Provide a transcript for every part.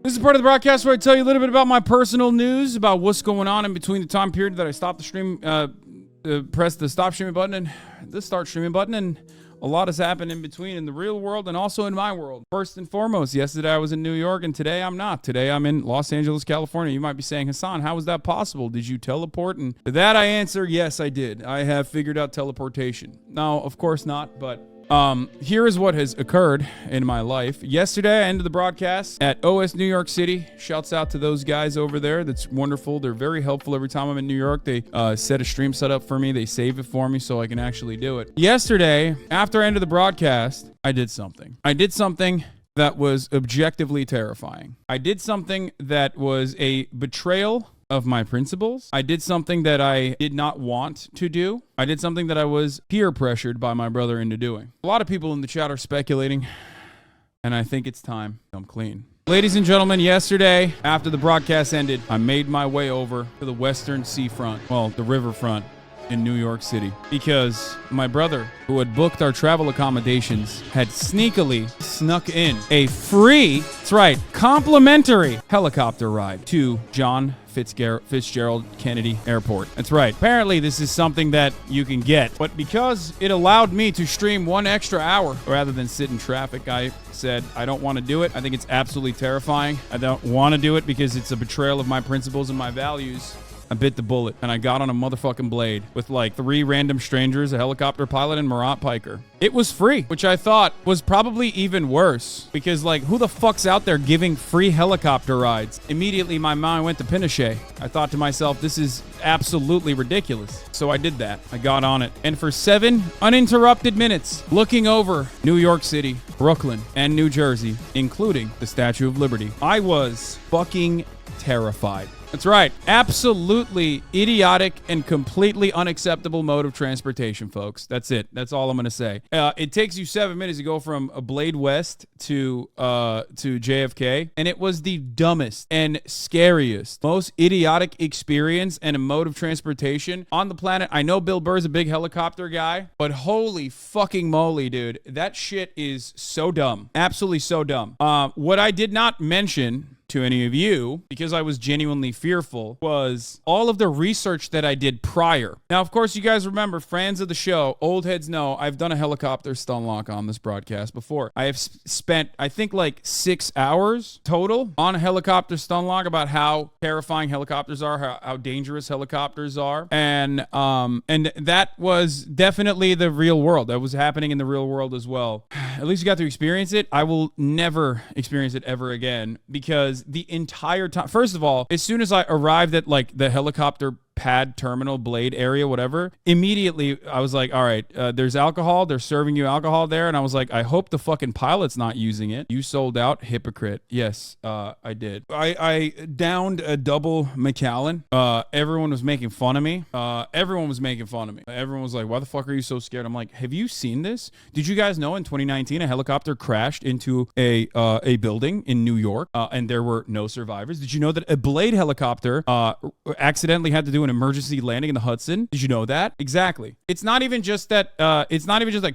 This is part of the broadcast where I tell you a little bit about my personal news, about what's going on in between the time period that I stopped the stream, press the stop streaming button and the start streaming button, and a lot has happened in between in the real world and also in my world. First and foremost, yesterday I was in New York, and today I'm not. Today I'm in Los Angeles, California. You might be saying, Hasan, how was that possible? Did you teleport? And to that I answer, yes, I did. I have figured out teleportation. No, of course not, but here is what has occurred in my life. Yesterday, I ended the broadcast at OS New York City. Shouts out to those guys over there. That's wonderful. They're very helpful every time I'm in New York. They set a stream setup for me. They save it for me so I can actually do it. Yesterday, after I ended the broadcast, I did something. I did something that was objectively terrifying. I did something that was a betrayal of my principles. I did something that I did not want to do. I did something that I was peer pressured by my brother into doing. A lot of people in the chat are speculating, and I think it's time I'm clean. Ladies and gentlemen, yesterday, after the broadcast ended, I made my way over to the western seafront, well, the riverfront in New York City, because my brother, who had booked our travel accommodations, had sneakily snuck in a free, that's right, complimentary helicopter ride to John Fitzgerald Kennedy Airport. That's right. Apparently, this is something that you can get. But because it allowed me to stream 1 extra hour rather than sit in traffic, I said, I don't want to do it. I think it's absolutely terrifying. I don't want to do it because it's a betrayal of my principles and my values. I bit the bullet, and I got on a motherfucking blade with like 3 random strangers, a helicopter pilot, and Marat Piker. It was free, which I thought was probably even worse, because like, who the fuck's out there giving free helicopter rides? Immediately, my mind went to Pinochet. I thought to myself, this is absolutely ridiculous. So I did that. I got on it. And for 7 uninterrupted minutes, looking over New York City, Brooklyn, and New Jersey, including the Statue of Liberty, I was fucking terrified. That's right. Absolutely idiotic and completely unacceptable mode of transportation, folks. That's it. That's all I'm going to say. It takes you 7 minutes to go from Blade West to JFK, and it was the dumbest and scariest, most idiotic experience and a mode of transportation on the planet. I know Bill Burr's a big helicopter guy, but holy fucking moly, dude. That shit is so dumb. Absolutely so dumb. What I did not mention to any of you, because I was genuinely fearful, was all of the research that I did prior. Now, of course, you guys remember, fans of the show, old heads know, I've done a helicopter stun lock on this broadcast before. I have spent, I think, like 6 hours total on a helicopter stun lock about how terrifying helicopters are, how dangerous helicopters are. And that was definitely the real world. That was happening in the real world as well. At least you got to experience it. I will never experience it ever again, because the entire time, first of all, as soon as I arrived at like the helicopter pad terminal blade area, whatever, immediately I was like, all right, there's alcohol, they're serving you alcohol there, and I was like, I hope the fucking pilot's not using it. You sold out, hypocrite. Yes, I did. I downed a double Macallan. Everyone was making fun of me. Everyone was like, why the fuck are you so scared? I'm like, have you seen this? Did you guys know in 2019 a helicopter crashed into a building in New York, and there were no survivors? Did you know that a Blade helicopter accidentally had to do an emergency landing in the Hudson? Did you know that? Exactly. It's not even just that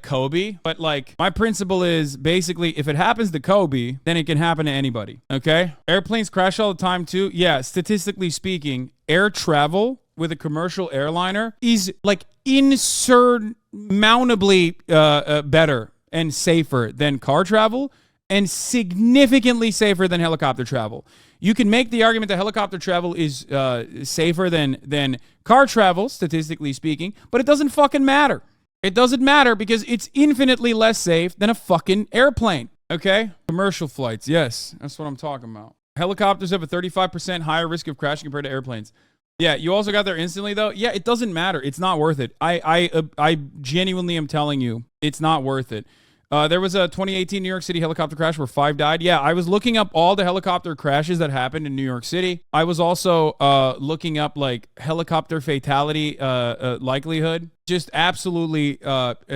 Kobe, but like, my principle is basically, if it happens to Kobe, then it can happen to anybody. Okay? Airplanes crash all the time too. Yeah, statistically speaking, air travel with a commercial airliner is like insurmountably better and safer than car travel, and significantly safer than helicopter travel. You can make the argument that helicopter travel is safer than car travel, statistically speaking, but it doesn't fucking matter. It doesn't matter because it's infinitely less safe than a fucking airplane, okay? Commercial flights, yes, that's what I'm talking about. Helicopters have a 35% higher risk of crashing compared to airplanes. Yeah, you also got there instantly, though. Yeah, it doesn't matter. It's not worth it. I genuinely am telling you, it's not worth it. There was a 2018 New York City helicopter crash where 5 died. Yeah, I was looking up all the helicopter crashes that happened in New York City. I was also looking up like helicopter fatality likelihood. Just absolutely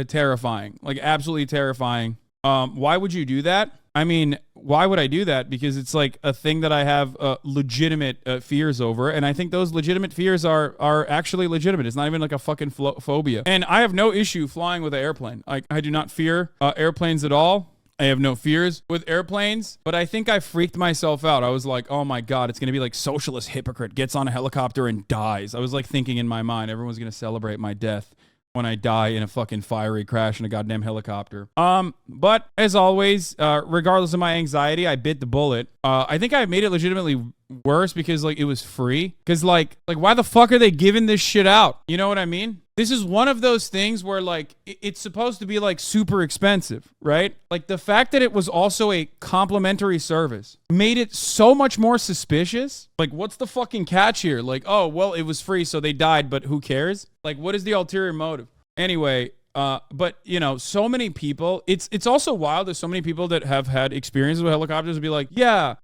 terrifying. Like, absolutely terrifying. Why would you do that? I mean, why would I do that? Because it's like a thing that I have legitimate fears over. And I think those legitimate fears are actually legitimate. It's not even like a fucking phobia. And I have no issue flying with an airplane. I do not fear airplanes at all. I have no fears with airplanes, but I think I freaked myself out. I was like, oh my God, it's going to be like socialist hypocrite gets on a helicopter and dies. I was like thinking in my mind, everyone's going to celebrate my death when I die in a fucking fiery crash in a goddamn helicopter. But as always, regardless of my anxiety, I bit the bullet. I think I made it legitimately worse because like it was free. Because like why the fuck are they giving this shit out? You know what I mean? This is one of those things where like it's supposed to be like super expensive, right? Like the fact that it was also a complimentary service made it so much more suspicious. Like what's the fucking catch here? Like, oh, well, it was free, so they died, but who cares? Like what is the ulterior motive? Anyway, but you know, so many people, it's also wild. There's so many people that have had experiences with helicopters and be like, yeah,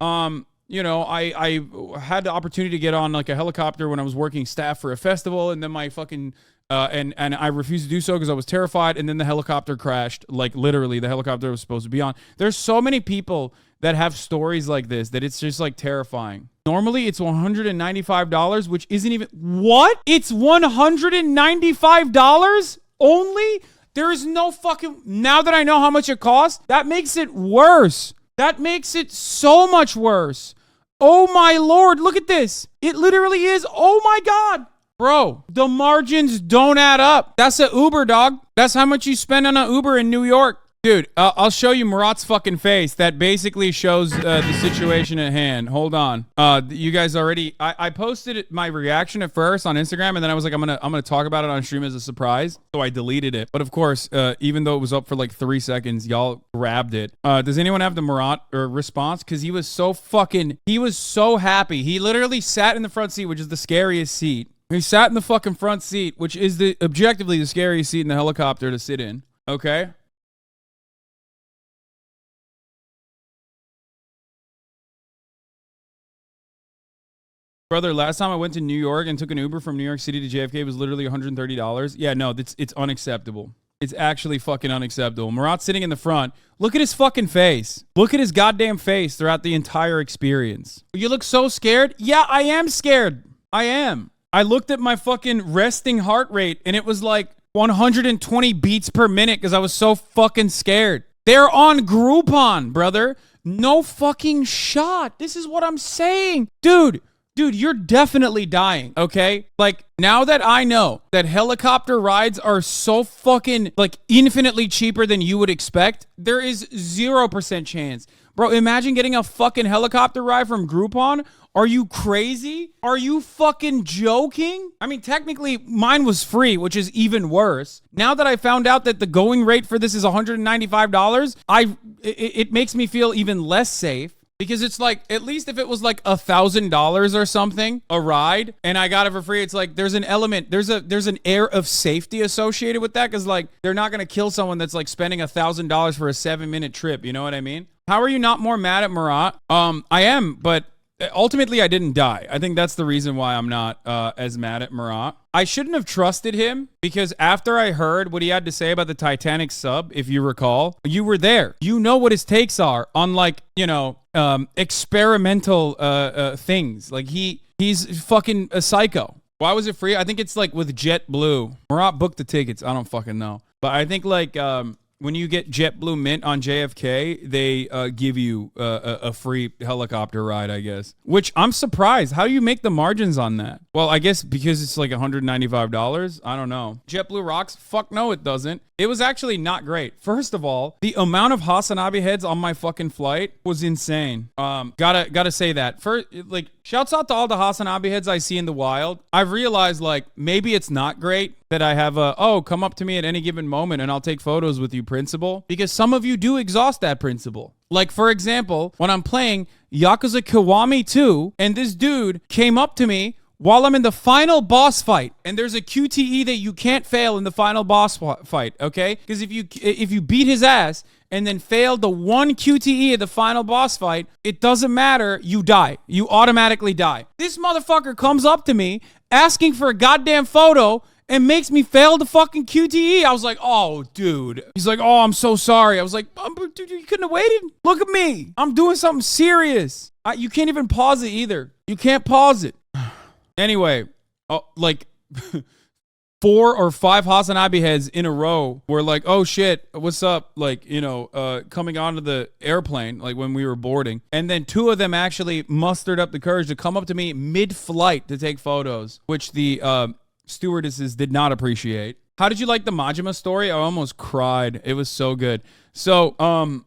you know, I had the opportunity to get on like a helicopter when I was working staff for a festival, and then my fucking and I refused to do so because I was terrified, and then the helicopter crashed. Like literally, the helicopter I was supposed to be on. There's so many people that have stories like this that it's just like terrifying. Normally, it's $195, which isn't even what? It's $195 only? There is no fucking. Now that I know how much it costs, that makes it worse. That makes it so much worse. Oh my Lord, look at this. It literally is. Oh my God. Bro, the margins don't add up. That's an Uber, dog. That's how much you spend on an Uber in New York. Dude, I'll show you Murat's fucking face. That basically shows the situation at hand. Hold on. You guys already... I posted my reaction at first on Instagram, and then I was like, I'm gonna talk about it on stream as a surprise. So I deleted it. But of course, even though it was up for like 3 seconds, y'all grabbed it. Does anyone have the Murat response? Because he was so fucking... He was so happy. He literally sat in the front seat, which is the scariest seat. He sat in the fucking front seat, which is objectively the scariest seat in the helicopter to sit in. Okay? Brother, last time I went to New York and took an Uber from New York City to JFK was literally $130. Yeah, no, it's unacceptable. It's actually fucking unacceptable. Murat's sitting in the front. Look at his fucking face. Look at his goddamn face throughout the entire experience. You look so scared? Yeah, I am scared. I am. I looked at my fucking resting heart rate and it was like 120 beats per minute because I was so fucking scared. They're on Groupon, brother. No fucking shot. This is what I'm saying. Dude, you're definitely dying, okay? Like, now that I know that helicopter rides are so fucking, like, infinitely cheaper than you would expect, there is 0% chance. Bro, imagine getting a fucking helicopter ride from Groupon. Are you crazy? Are you fucking joking? I mean, technically, mine was free, which is even worse. Now that I found out that the going rate for this is $195, it makes me feel even less safe. Because it's like, at least if it was like $1,000 or something, a ride, and I got it for free, it's like there's an element, there's an air of safety associated with that, because like they're not gonna kill someone that's like spending $1,000 for a 7-minute trip. You know what I mean? How are you not more mad at Murat? I am, but ultimately I didn't die. I think that's the reason why I'm not as mad at Murat. I shouldn't have trusted him because after I heard what he had to say about the Titanic sub, if you recall, you were there. You know what his takes are on like, you know, experimental things. Like he's fucking a psycho. Why was it free? I think it's like with JetBlue. Murat booked the tickets. I don't fucking know. But I think like when you get JetBlue Mint on JFK, they give you a free helicopter ride, I guess. Which I'm surprised. How do you make the margins on that? Well, I guess because it's like $195. I don't know. JetBlue rocks? Fuck no, it doesn't. It was actually not great. First of all, the amount of HasanAbi heads on my fucking flight was insane. Gotta say that. First, like, shouts out to all the HasanAbi heads I see in the wild. I've realized, like, maybe it's not great that I have come up to me at any given moment and I'll take photos with you principle. Because some of you do exhaust that principle. Like, for example, when I'm playing Yakuza Kiwami 2 and this dude came up to me while I'm in the final boss fight, and there's a QTE that you can't fail in the final boss fight, okay? Because if you beat his ass and then fail the one QTE at the final boss fight, it doesn't matter, you die. You automatically die. This motherfucker comes up to me asking for a goddamn photo and makes me fail the fucking QTE. I was like, oh, dude. He's like, oh, I'm so sorry. I was like, dude, you couldn't have waited? Look at me. I'm doing something serious. You can't even pause it either. You can't pause it. Anyway, like, 4 or 5 HasanAbi heads in a row were like, oh shit, what's up? Like, coming onto the airplane, like when we were boarding. And then 2 of them actually mustered up the courage to come up to me mid-flight to take photos, which the stewardesses did not appreciate. How did you like the Majima story? I almost cried. It was so good. So,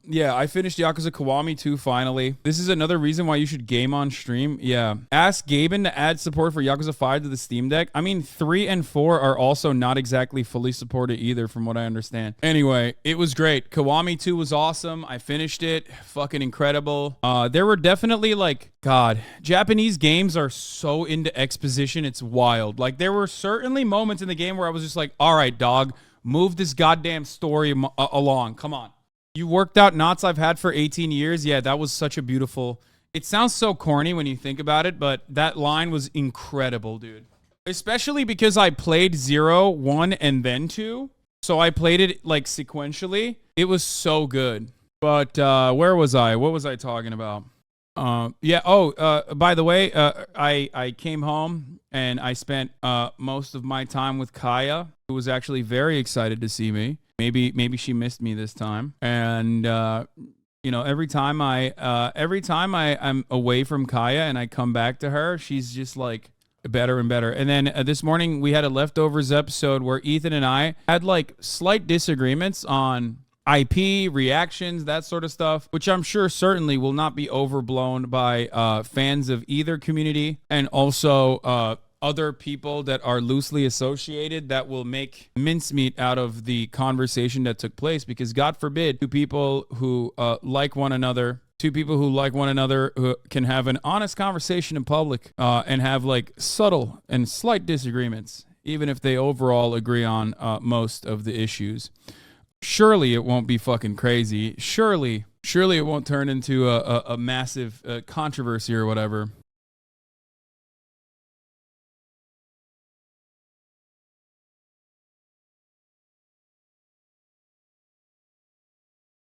yeah, I finished Yakuza Kiwami 2 finally. This is another reason why you should game on stream. Yeah. Ask Gaben to add support for Yakuza 5 to the Steam Deck. I mean, 3 and 4 are also not exactly fully supported either, from what I understand. Anyway, it was great. Kiwami 2 was awesome. I finished it. Fucking incredible. There were definitely, like, God, Japanese games are so into exposition. It's wild. Like, there were certainly moments in the game where I was just like, all right, dog, move this goddamn story along. Come on. You worked out knots I've had for 18 years. Yeah, that was such a beautiful... It sounds so corny when you think about it, but that line was incredible, dude. Especially because I played 0, 1, and then 2. So I played it, like, sequentially. It was so good. But where was I? What was I talking about? Yeah. Oh, by the way, I came home and I spent most of my time with Kaya, who was actually very excited to see me. Maybe she missed me this time. And every time I'm away from Kaya and I come back to her, she's just like better and better. And then this morning we had a leftovers episode where Ethan and I had like slight disagreements on IP, reactions, that sort of stuff, which I'm sure certainly will not be overblown by fans of either community, and also other people that are loosely associated that will make mincemeat out of the conversation that took place, because God forbid two people who like one another who can have an honest conversation in public and have like subtle and slight disagreements, even if they overall agree on most of the issues. Surely it won't be fucking crazy. Surely it won't turn into a massive controversy or whatever.